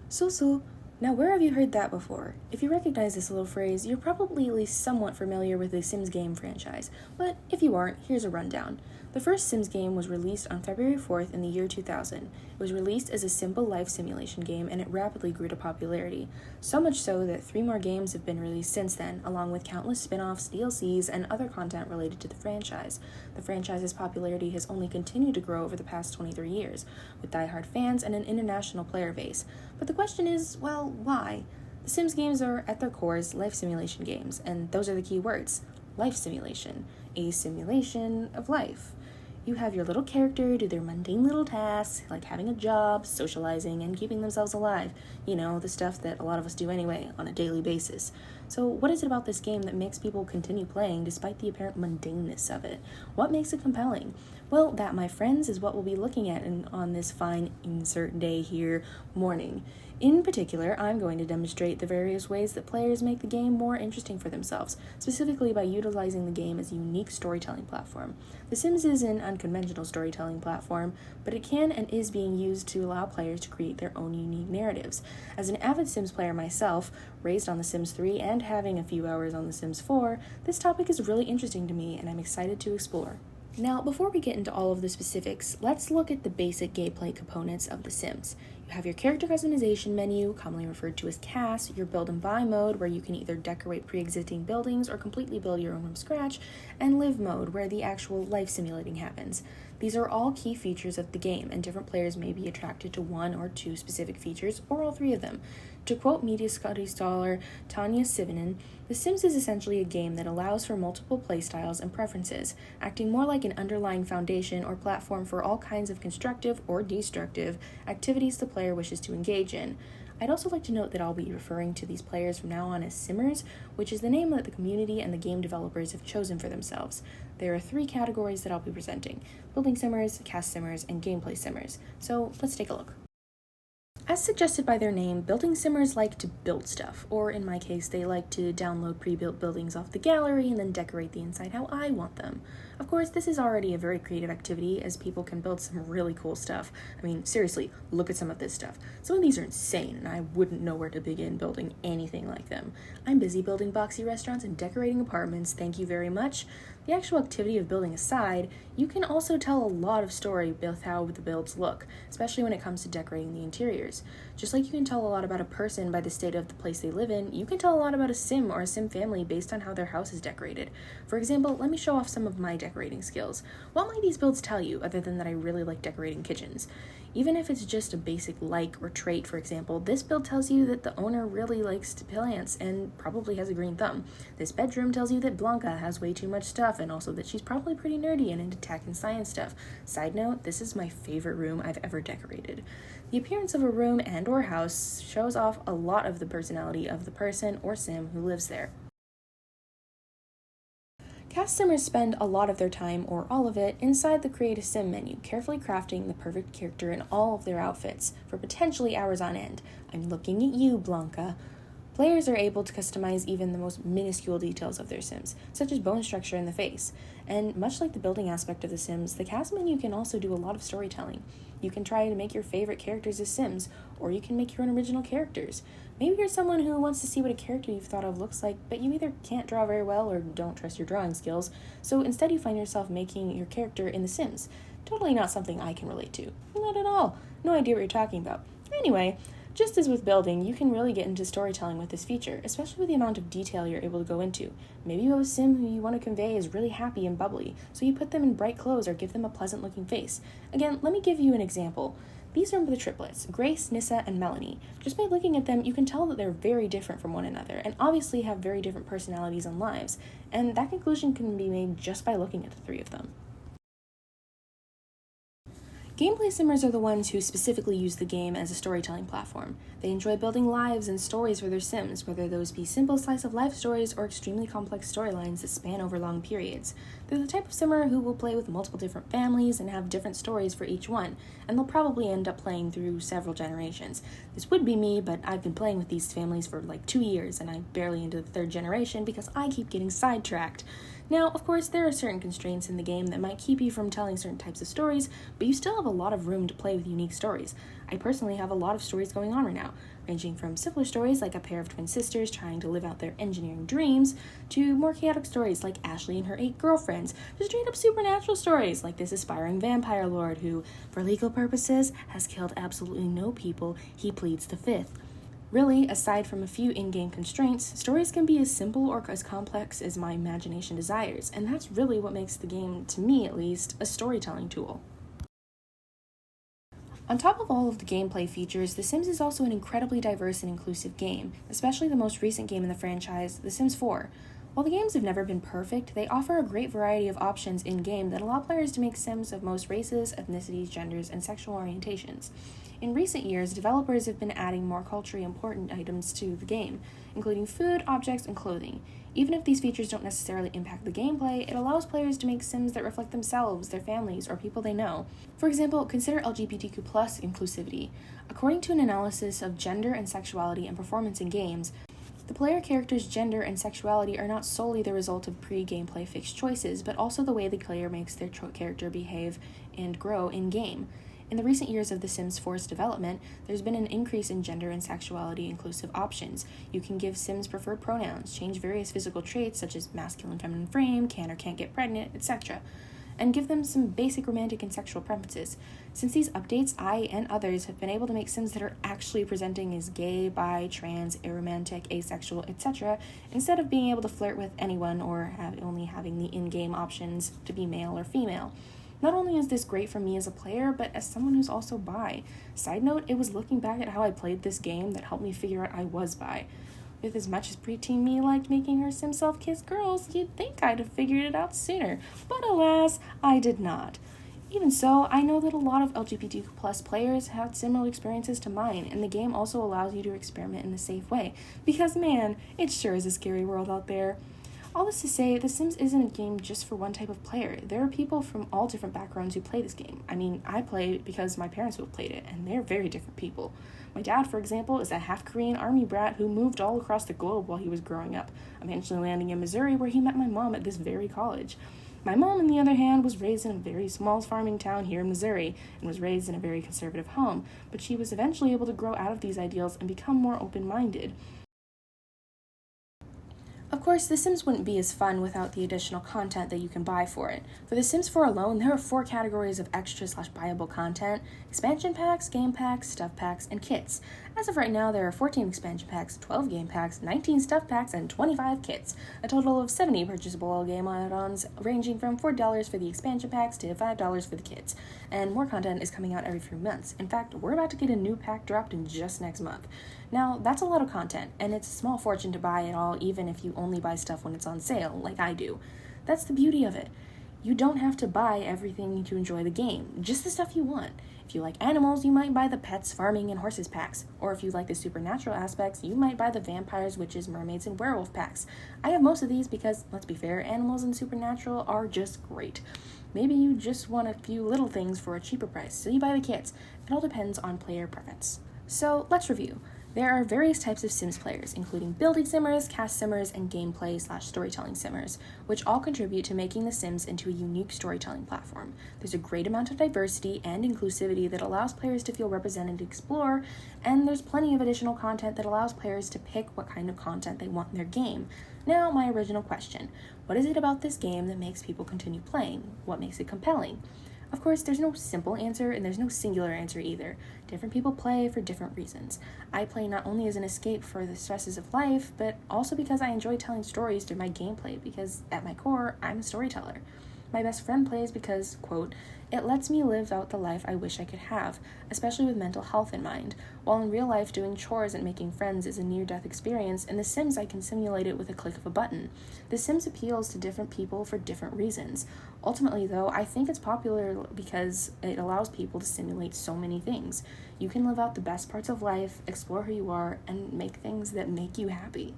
So. Now, where have you heard that before? If you recognize this little phrase, you're probably at least somewhat familiar with the Sims game franchise, but if you aren't, here's a rundown. The first Sims game was released on February 4th in the year 2000. It was released as a simple life simulation game and it rapidly grew to popularity. So much so that 3 more games have been released since then, along with countless spin offs, DLCs, and other content related to the franchise. The franchise's popularity has only continued to grow over the past 23 years, with die-hard fans and an international player base. But the question is, well, why? The Sims games are, at their cores, life simulation games, and those are the key words. Life simulation. A simulation of life. You have your little character do their mundane little tasks, like having a job, socializing, and keeping themselves alive. You know, the stuff that a lot of us do anyway, on a daily basis. So what is it about this game that makes people continue playing despite the apparent mundaneness of it? What makes it compelling? Well, that, my friends, is what we'll be looking at on this fine insert day here morning. In particular, I'm going to demonstrate the various ways that players make the game more interesting for themselves, specifically by utilizing the game as a unique storytelling platform. The Sims is an unconventional storytelling platform, but it can and is being used to allow players to create their own unique narratives. As an avid Sims player myself, raised on The Sims 3 and having a few hours on The Sims 4, this topic is really interesting to me and I'm excited to explore. Now, before we get into all of the specifics, let's look at the basic gameplay components of The Sims. You have your character customization menu, commonly referred to as CAS, your build and buy mode, where you can either decorate pre-existing buildings or completely build your own from scratch, and live mode, where the actual life simulating happens. These are all key features of the game, and different players may be attracted to 1 or 2 specific features, or all 3 of them. To quote media studies scholar Tanya Sivinen, The Sims is essentially a game that allows for multiple playstyles and preferences, acting more like an underlying foundation or platform for all kinds of constructive or destructive activities the player wishes to engage in. I'd also like to note that I'll be referring to these players from now on as Simmers, which is the name that the community and the game developers have chosen for themselves. There are 3 categories that I'll be presenting: building Simmers, cast Simmers, and gameplay Simmers. So let's take a look. As suggested by their name, building Simmers like to build stuff, or in my case, they like to download pre-built buildings off the gallery and then decorate the inside how I want them. Of course, this is already a very creative activity, as people can build some really cool stuff. I mean, seriously, look at some of this stuff. Some of these are insane, and I wouldn't know where to begin building anything like them. I'm busy building boxy restaurants and decorating apartments, thank you very much. The actual activity of building aside, you can also tell a lot of story with how the builds look, especially when it comes to decorating the interiors. Just like you can tell a lot about a person by the state of the place they live in, you can tell a lot about a Sim or a Sim family based on how their house is decorated. For example, let me show off some of my decorating skills. What might these builds tell you, other than that I really like decorating kitchens? Even if it's just a basic like or trait, for example, this build tells you that the owner really likes plants and probably has a green thumb. This bedroom tells you that Blanca has way too much stuff and also that she's probably pretty nerdy and into tech and science stuff. Side note, this is my favorite room I've ever decorated. The appearance of a room and or house shows off a lot of the personality of the person or Sim who lives there. Cast Simmers spend a lot of their time, or all of it, inside the Create a Sim menu, carefully crafting the perfect character in all of their outfits, for potentially hours on end. I'm looking at you, Blanca. Players are able to customize even the most minuscule details of their Sims, such as bone structure in the face. And much like the building aspect of The Sims, the cast menu can also do a lot of storytelling. You can try to make your favorite characters as Sims, or you can make your own original characters. Maybe you're someone who wants to see what a character you've thought of looks like, but you either can't draw very well or don't trust your drawing skills, so instead you find yourself making your character in The Sims. Totally not something I can relate to. Not at all. No idea what you're talking about. Anyway, just as with building, you can really get into storytelling with this feature, especially with the amount of detail you're able to go into. Maybe you have a Sim who you want to convey is really happy and bubbly, so you put them in bright clothes or give them a pleasant looking face. Again, let me give you an example. These are the triplets, Grace, Nissa, and Melanie. Just by looking at them, you can tell that they're very different from one another, and obviously have very different personalities and lives, and that conclusion can be made just by looking at the 3 of them. Gameplay Simmers are the ones who specifically use the game as a storytelling platform. They enjoy building lives and stories for their Sims, whether those be simple slice-of-life stories or extremely complex storylines that span over long periods. They're the type of Simmer who will play with multiple different families and have different stories for each one, and they'll probably end up playing through several generations. This would be me, but I've been playing with these families for like 2 years, and I'm barely into the 3rd generation because I keep getting sidetracked. Now, of course, there are certain constraints in the game that might keep you from telling certain types of stories, but you still have a lot of room to play with unique stories. I personally have a lot of stories going on right now, ranging from simpler stories like a pair of twin sisters trying to live out their engineering dreams, to more chaotic stories like Ashley and her 8 girlfriends, to straight up supernatural stories like this aspiring vampire lord who, for legal purposes, has killed absolutely no people. He pleads the fifth. Really, aside from a few in-game constraints, stories can be as simple or as complex as my imagination desires, and that's really what makes the game, to me at least, a storytelling tool. On top of all of the gameplay features, The Sims is also an incredibly diverse and inclusive game, especially the most recent game in the franchise, The Sims 4. While the games have never been perfect, they offer a great variety of options in-game that allow players to make Sims of most races, ethnicities, genders, and sexual orientations. In recent years, developers have been adding more culturally important items to the game, including food, objects, and clothing. Even if these features don't necessarily impact the gameplay, it allows players to make Sims that reflect themselves, their families, or people they know. For example, consider LGBTQ+ inclusivity. According to an analysis of gender and sexuality and performance in games, the player character's gender and sexuality are not solely the result of pre-gameplay fixed choices, but also the way the player makes their character behave and grow in-game. In the recent years of The Sims 4's development, there's been an increase in gender and sexuality inclusive options. You can give Sims preferred pronouns, change various physical traits such as masculine feminine frame, can or can't get pregnant, etc., and give them some basic romantic and sexual preferences. Since these updates, I and others have been able to make Sims that are actually presenting as gay, bi, trans, aromantic, asexual, etc., instead of being able to flirt with anyone or only having the in-game options to be male or female. Not only is this great for me as a player, but as someone who's also bi. Side note, it was looking back at how I played this game that helped me figure out I was bi. With as much as preteen me liked making her Sim self kiss girls, you'd think I'd have figured it out sooner, but alas, I did not. Even so, I know that a lot of LGBTQ+ players had similar experiences to mine, and the game also allows you to experiment in a safe way, because man, it sure is a scary world out there. All this to say, The Sims isn't a game just for one type of player. There are people from all different backgrounds who play this game. I mean, I play because my parents both played it, and they're very different people. My dad, for example, is a half-Korean army brat who moved all across the globe while he was growing up, eventually landing in Missouri where he met my mom at this very college. My mom, on the other hand, was raised in a very small farming town here in Missouri and was raised in a very conservative home, but she was eventually able to grow out of these ideals and become more open-minded. Of course, The Sims wouldn't be as fun without the additional content that you can buy for it. For The Sims 4 alone, there are 4 categories of extra/buyable content: expansion packs, game packs, stuff packs, and kits. As of right now, there are 14 expansion packs, 12 game packs, 19 stuff packs, and 25 kits, a total of 70 purchasable game add-ons, ranging from $4 for the expansion packs to $5 for the kits. And more content is coming out every few months. In fact, we're about to get a new pack dropped in just next month. Now, that's a lot of content, and it's a small fortune to buy it all, even if you only buy stuff when it's on sale, like I do. That's the beauty of it. You don't have to buy everything to enjoy the game, just the stuff you want. If you like animals, you might buy the pets, farming, and horses packs. Or if you like the supernatural aspects, you might buy the vampires, witches, mermaids, and werewolf packs. I have most of these because, let's be fair, animals and supernatural are just great. Maybe you just want a few little things for a cheaper price, so you buy the kits. It all depends on player preference. So, let's review. There are various types of Sims players, including building simmers, cast simmers, and gameplay/storytelling simmers, which all contribute to making The Sims into a unique storytelling platform. There's a great amount of diversity and inclusivity that allows players to feel represented and explore, and there's plenty of additional content that allows players to pick what kind of content they want in their game. Now, my original question: what is it about this game that makes people continue playing? What makes it compelling? Of course, there's no simple answer, and there's no singular answer either. Different people play for different reasons. I play not only as an escape for the stresses of life, but also because I enjoy telling stories through my gameplay, because at my core, I'm a storyteller. My best friend plays because, quote, it lets me live out the life I wish I could have, especially with mental health in mind. While in real life, doing chores and making friends is a near-death experience, in The Sims I can simulate it with a click of a button. The Sims appeals to different people for different reasons. Ultimately, though, I think it's popular because it allows people to simulate so many things. You can live out the best parts of life, explore who you are, and make things that make you happy.